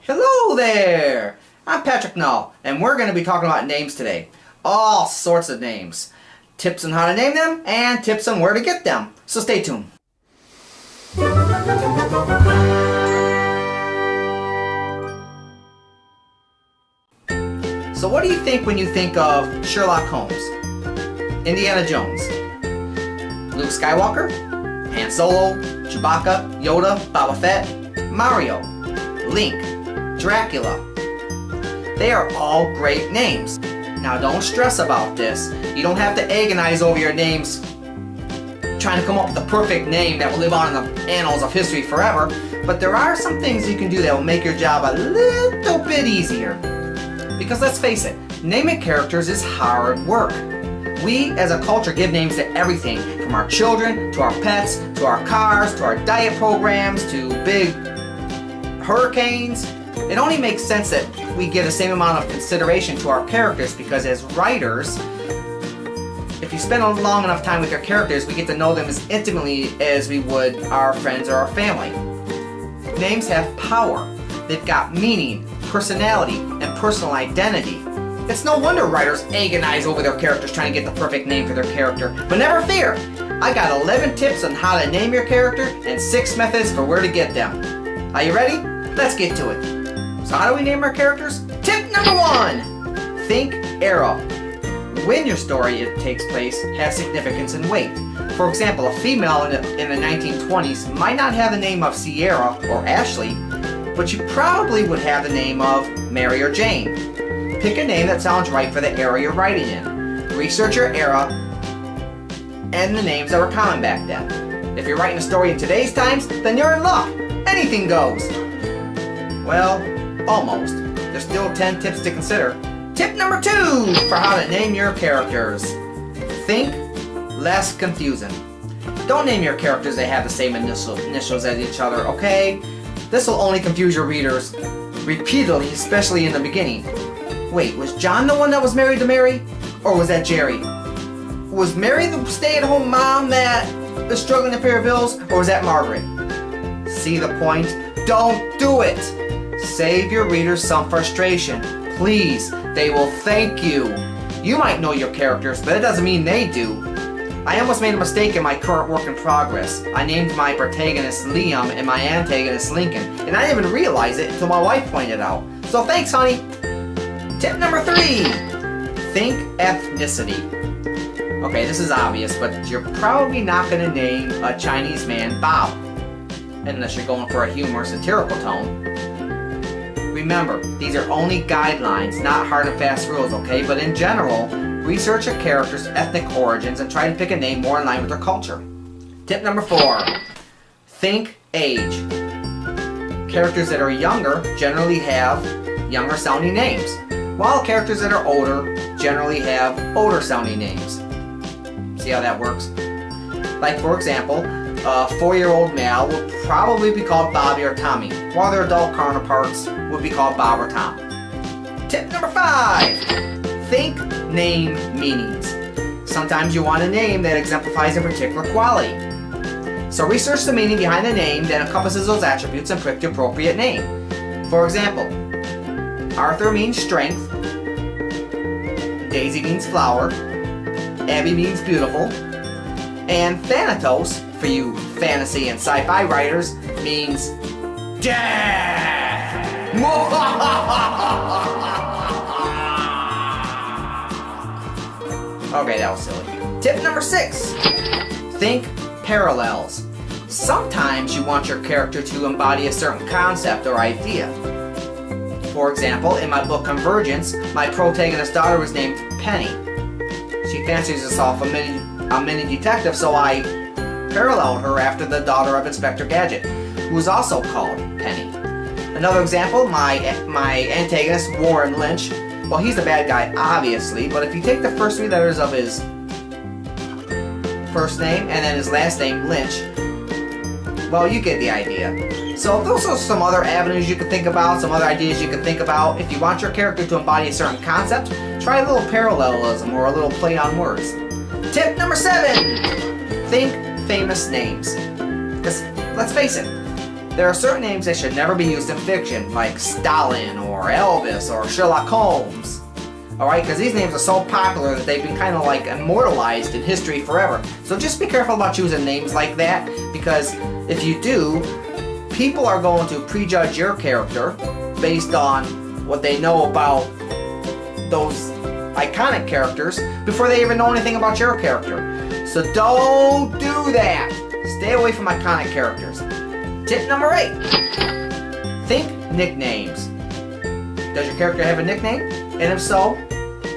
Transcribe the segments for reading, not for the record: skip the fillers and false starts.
Hello there! I'm Patnull, and we're going to be talking about names today. All sorts of names. Tips on how to name them, and tips on where to get them. So stay tuned. So what do you think when you think of Sherlock Holmes, Indiana Jones, Luke Skywalker, Han Solo, Chewbacca, Yoda, Boba Fett, Mario, Link, Dracula? They are all great names. Now don't stress about this. You don't have to agonize over your names trying to come up with the perfect name that will live on in the annals of history forever, but there are some things you can do that will make your job a little bit easier. Because let's face it, naming characters is hard work. We as a culture give names to everything, from our children, to our pets, to our cars, to our diet programs, to big hurricanes. It only makes sense that we give the same amount of consideration to our characters, because as writers, if you spend a long enough time with your characters, we get to know them as intimately as we would our friends or our family. Names have power. They've got meaning, personality, and personal identity. It's no wonder writers agonize over their characters trying to get the perfect name for their character. But never fear! I got 11 tips on how to name your character and 6 methods for where to get them. Are you ready? Let's get to it. So how do we name our characters? Tip number 1! Think era. When your story takes place has significance and weight. For example, a female in the 1920s might not have the name of Sierra or Ashley, but you probably would have the name of Mary or Jane. Pick a name that sounds right for the era you're writing in. Research your era and the names that were common back then. If you're writing a story in today's times, then you're in luck. Anything goes. Well, almost. There's still 10 tips to consider. Tip number 2 for how to name your characters. Think less confusing. Don't name your characters that have the same initials as each other, okay? This will only confuse your readers repeatedly, especially in the beginning. Wait, was John the one that was married to Mary? Or was that Jerry? Was Mary the stay-at-home mom that was struggling to pay her bills? Or was that Margaret? See the point? Don't do it! Save your readers some frustration. Please, they will thank you. You might know your characters, but it doesn't mean they do. I almost made a mistake in my current work in progress. I named my protagonist Liam and my antagonist Lincoln, and I didn't even realize it until my wife pointed out. So thanks, honey. Tip number 3. Think ethnicity. Okay, this is obvious, but you're probably not going to name a Chinese man Bob, unless you're going for a humorous, satirical tone. Remember, these are only guidelines, not hard and fast rules, okay? But in general, research a character's ethnic origins and try to pick a name more in line with their culture. Tip number 4. Think age. Characters that are younger generally have younger sounding names, while characters that are older generally have older sounding names. See how that works? Like, for example, a 4-year-old male would probably be called Bobby or Tommy, while their adult counterparts would be called Bob or Tom. Tip number 5. Think name meanings. Sometimes you want a name that exemplifies a particular quality. So research the meaning behind the name that encompasses those attributes and pick the appropriate name. For example, Arthur means strength, Daisy means flower, Abby means beautiful, and Thanatos, for you fantasy and sci-fi writers, means death! Okay, that was silly. Tip number 6. Think parallels. Sometimes you want your character to embody a certain concept or idea. For example, in my book Convergence, my protagonist's daughter was named Penny. She fancies herself a mini detective, so I paralleled her after the daughter of Inspector Gadget, who was also called Penny. Another example, my antagonist, Warren Lynch. Well, he's the bad guy, obviously, but if you take the first 3 letters of his first name and then his last name, Lynch, well, you get the idea. So those are some other avenues you could think about, some other ideas you could think about. If you want your character to embody a certain concept, try a little parallelism or a little play on words. Tip number 7. Think famous names. Because, let's face it, There are certain names that should never be used in fiction, like Stalin or Elvis or Sherlock Holmes. Alright, because these names are so popular that they've been kind of like immortalized in history forever. So just be careful about choosing names like that, because if you do, people are going to prejudge your character based on what they know about those iconic characters before they even know anything about your character. So don't do that. Stay away from iconic characters. Tip number 8. Think nicknames. Does your character have a nickname? And if so,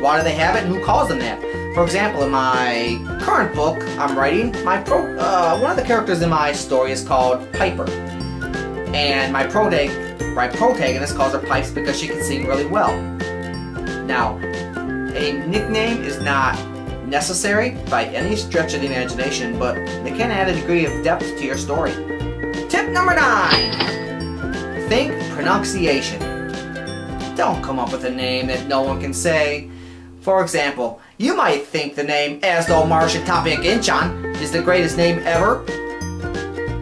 why do they have it and who calls them that? For example, in my current book I'm writing, one of the characters in my story is called Piper. And my protagonist calls her Pipes because she can sing really well. Now, a nickname is not necessary by any stretch of the imagination, but it can add a degree of depth to your story. Tip number 9. Think pronunciation. Don't come up with a name that no one can say. For example, you might think the name Asdo Marshitapiak Inchan is the greatest name ever,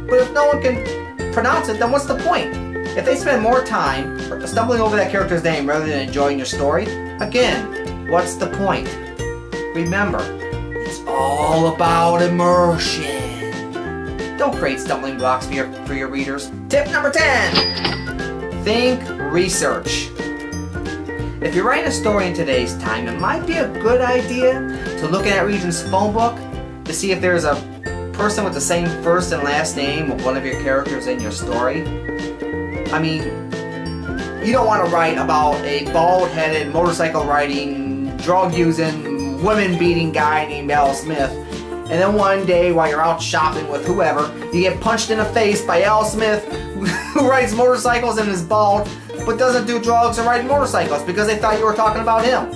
but if no one can pronounce it, then what's the point? If they spend more time stumbling over that character's name rather than enjoying your story, again, what's the point? Remember, it's all about immersion. Don't create stumbling blocks for your readers. Tip number 10. Think research. If you're writing a story in today's time, it might be a good idea to look in that region's phone book to see if there's a person with the same first and last name of one of your characters in your story. I mean, you don't want to write about a bald-headed, motorcycle-riding, drug-using, women-beating guy named Al Smith, and then one day while you're out shopping with whoever, you get punched in the face by Al Smith, who rides motorcycles and is bald, but doesn't do drugs or ride motorcycles because they thought you were talking about him.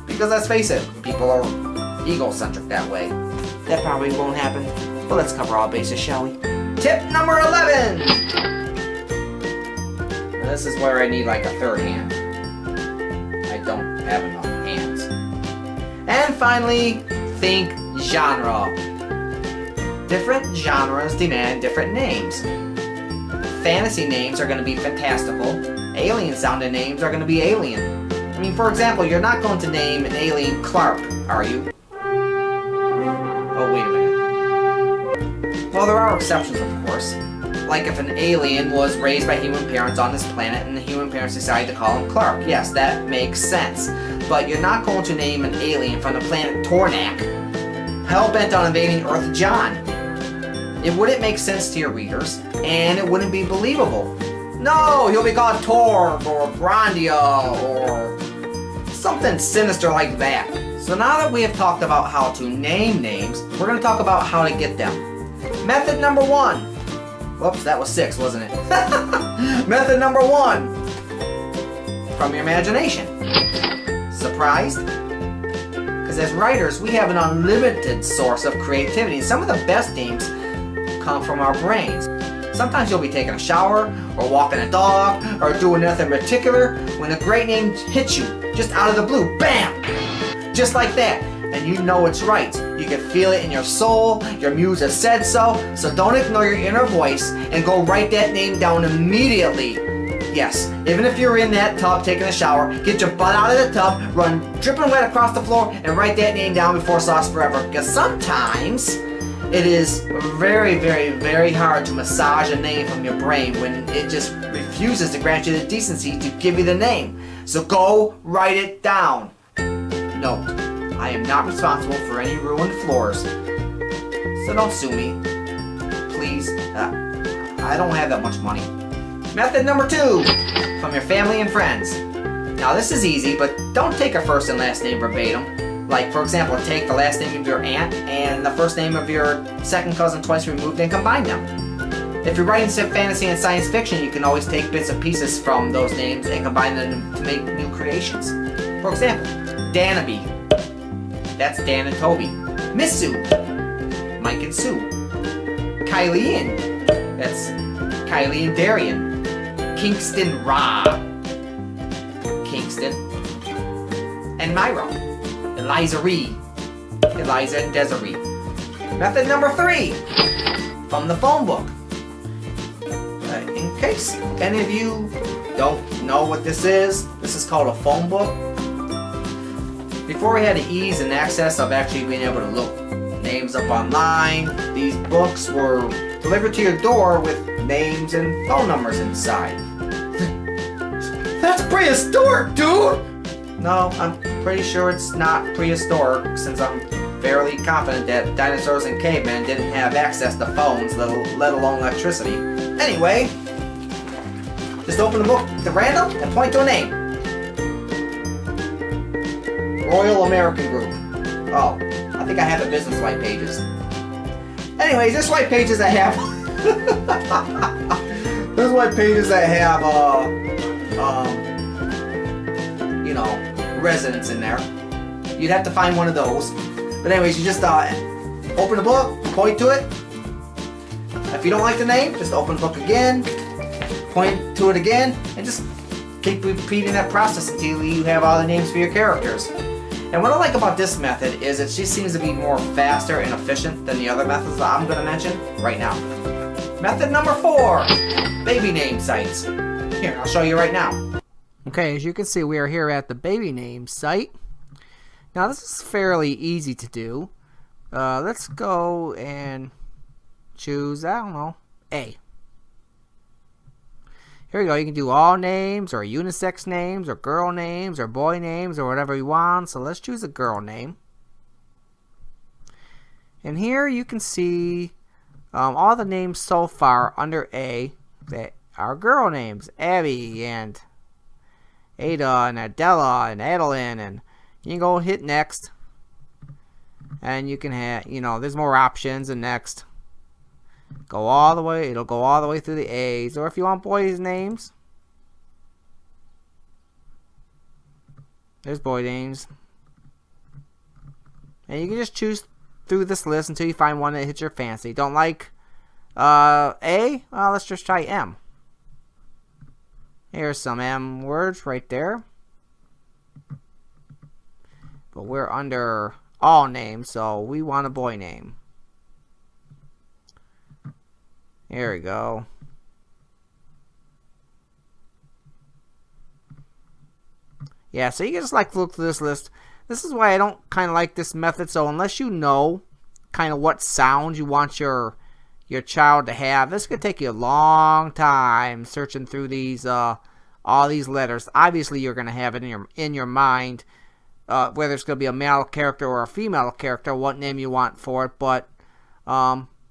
Because let's face it, people are egocentric that way. That probably won't happen, but let's cover all bases, shall we? Tip number 11! This is where I need like a third hand. I don't have enough hands. And finally, think genre. Different genres demand different names. Fantasy names are going to be fantastical. Alien-sounding names are going to be alien. I mean, for example, you're not going to name an alien Clark, are you? Oh, wait a minute. Well, there are exceptions, of course. Like if an alien was raised by human parents on this planet and the human parents decided to call him Clark. Yes, that makes sense. But you're not going to name an alien from the planet Tornak, hell-bent on invading Earth John. It wouldn't make sense to your readers, and it wouldn't be believable. No, he'll be called Torg or Grandia or something sinister like that. So now that we have talked about how to name names, we're going to talk about how to get them. Method number 1. Whoops, that was 6, wasn't it? Method number 1. From your imagination. Surprised? Because as writers, we have an unlimited source of creativity. Some of the best names come from our brains. Sometimes you'll be taking a shower, or walking a dog, or doing nothing particular, when a great name hits you, just out of the blue, BAM! Just like that. And you know it's right. You can feel it in your soul, your muse has said so don't ignore your inner voice and go write that name down immediately. Yes, even if you're in that tub taking a shower, get your butt out of the tub, run dripping wet across the floor, and write that name down before Sauce Forever. Because sometimes it is very, very, very hard to massage a name from your brain when it just refuses to grant you the decency to give you the name. So go write it down. Note, I am not responsible for any ruined floors, so don't sue me. Please, I don't have that much money. Method number 2, from your family and friends. Now this is easy, but don't take a first and last name verbatim. Like, for example, take the last name of your aunt and the first name of your second cousin twice removed and combine them. If you're writing fantasy and science fiction, you can always take bits and pieces from those names and combine them to make new creations. For example, Danaby. That's Dan and Toby. Missu. Mike and Sue. Kylie-Ian. That's Kylie and Darian. Kingston Ra. Kingston. And Myra. Eliza Ree. Eliza and Desiree. Method number 3. From the phone book. case any of you don't know what this is called a phone book. Before we had the ease and access of actually being able to look names up online, these books were delivered to your door with names and phone numbers inside. That's prehistoric, dude! No, I'm pretty sure it's not prehistoric, since I'm fairly confident that dinosaurs and cavemen didn't have access to phones, let alone electricity. Anyway, just open the book at random and point to a name. Royal American Group. Oh, I think I have the business white pages. Anyways, there's white pages that have there's white pages that have you know, residents in there. You'd have to find one of those. But anyways, you just open the book, point to it. If you don't like the name, just open the book again, point to it again, and just keep repeating that process until you have all the names for your characters. And what I like about this method is it just seems to be more faster and efficient than the other methods that I'm going to mention right now. Method number 4, baby name sites. Here, I'll show you right now. Okay, as you can see, we are here at the baby name site. Now this is fairly easy to do. Let's go and choose, I don't know, A. Here we go. You can do all names or unisex names or girl names or boy names or whatever you want. So let's choose a girl name. And here you can see all the names so far under A that are girl names. Abby and Ada and Adela and Adeline, and you can go hit next. And you can have, you know, there's more options, and next. Go all the way, it'll go all the way through the A's. Or if you want boys' names, there's boy names. And you can just choose through this list until you find one that hits your fancy. Don't like A? Well, let's just try M. Here's some M words right there. But we're under all names, so we want a boy name. Here we go. Yeah, so you can just like look through this list. This is why I don't kind of like this method. So unless you know kind of what sound you want your child to have, this could take you a long time searching through these all these letters. Obviously, you're going to have it in your mind whether it's going to be a male character or a female character, what name you want for it. But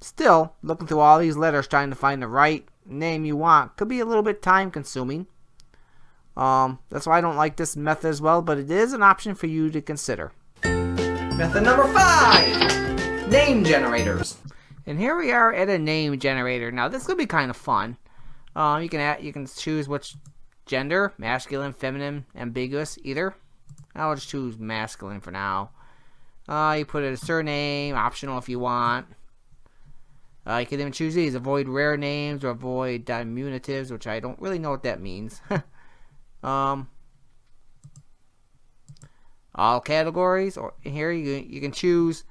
still, looking through all these letters, trying to find the right name you want could be a little bit time consuming. That's why I don't like this method as well, but it is an option for you to consider. Method number 5, name generators. And here we are at a name generator. Now this could be kind of fun. You can choose which gender, masculine, feminine, ambiguous, either. I'll just choose masculine for now. You put a surname, optional if you want. You can even choose these: avoid rare names or avoid diminutives, which I don't really know what that means. All categories, or here you can choose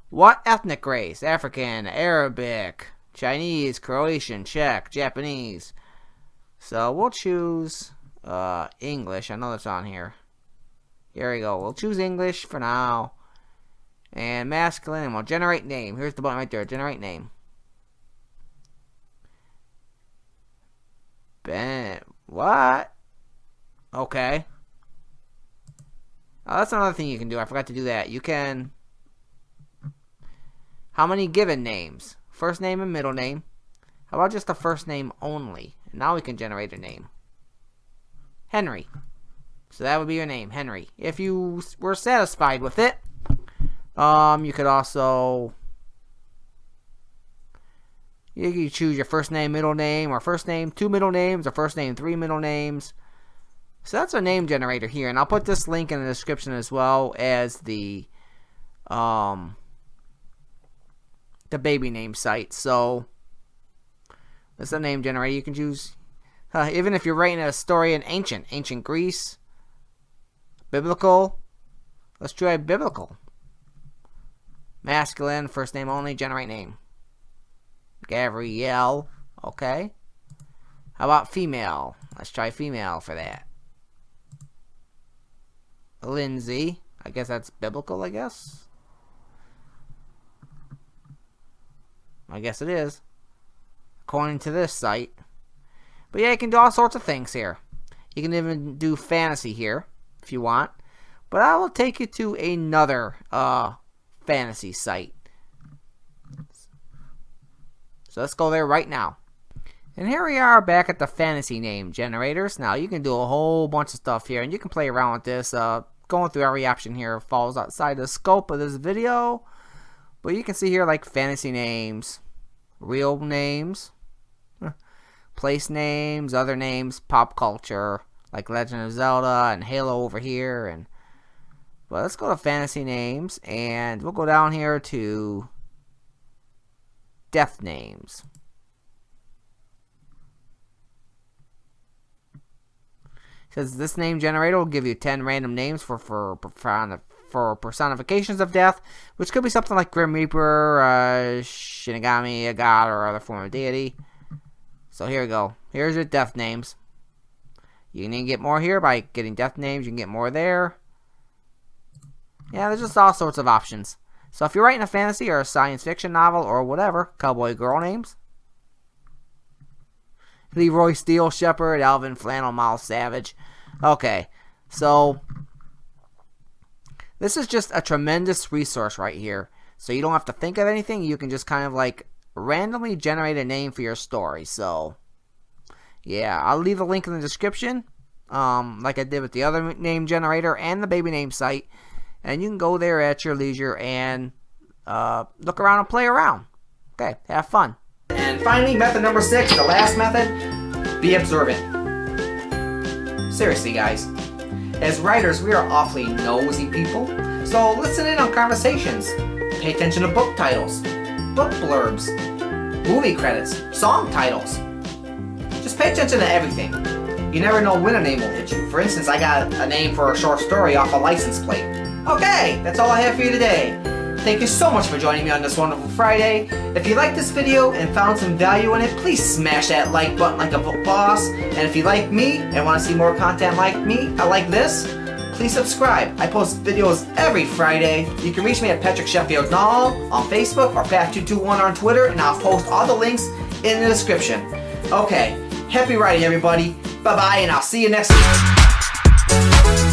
what ethnic race: African, Arabic, Chinese, Croatian, Czech, Japanese. So we'll choose English. I know that's on here. Here we go. We'll choose English for now. And masculine, and we'll generate name. Here's the button right there. Generate name. Ben. What? Okay. Oh, that's another thing you can do. I forgot to do that. You can... How many given names? First name and middle name. How about just the first name only? And now we can generate a name. Henry. So that would be your name, Henry. If you were satisfied with it, you could also... You can choose your first name, middle name, or first name, 2 middle names, or first name, 3 middle names. So that's a name generator here, and I'll put this link in the description as well as the baby name site. So it's a name generator. You can choose, even if you're writing a story in ancient Greece, biblical. Let's try biblical. Masculine, first name only, generate name. Gabrielle. Okay. How about female? Let's try female for that. Lindsay. I guess that's biblical, I guess. I guess it is, according to this site. But yeah, you can do all sorts of things here. You can even do fantasy here, if you want. But I will take you to another fantasy site. So let's go there right now. And here we are back at the fantasy name generators. Now you can do a whole bunch of stuff here, and you can play around with this. Going through every option here falls outside the scope of this video. But you can see here like fantasy names, real names, place names, other names, pop culture, like Legend of Zelda and Halo over here. But let's go to fantasy names, and we'll go down here to death names. Says this name generator will give you 10 random names for personifications of death, which could be something like Grim Reaper, Shinigami, a god, or other form of deity. So here we go. Here's your death names. You can even get more here by getting death names. You can get more there. Yeah, there's just all sorts of options. So if you're writing a fantasy or a science fiction novel or whatever, cowboy girl names. Leroy Steel Shepherd, Alvin Flannel Mouse Savage. Okay, so this is just a tremendous resource right here. So you don't have to think of anything. You can just kind of like randomly generate a name for your story. So yeah, I'll leave a link in the description, like I did with the other name generator and the baby name site. And you can go there at your leisure and look around and play around. Okay, have fun. And finally, method number 6, the last method, be observant. Seriously, guys. As writers, we are awfully nosy people, so listen in on conversations. Pay attention to book titles, book blurbs, movie credits, song titles. Just pay attention to everything. You never know when a name will hit you. For instance, I got a name for a short story off a license plate. Okay, that's all I have for you today. Thank you so much for joining me on this wonderful Friday. If you liked this video and found some value in it, please smash that like button like a boss. And if you like me and want to see more content like me, like this, please subscribe. I post videos every Friday. You can reach me at Patrick Sheffield Null on Facebook or Pat221 on Twitter, and I'll post all the links in the description. Okay, happy writing, everybody. Bye-bye, and I'll see you next week.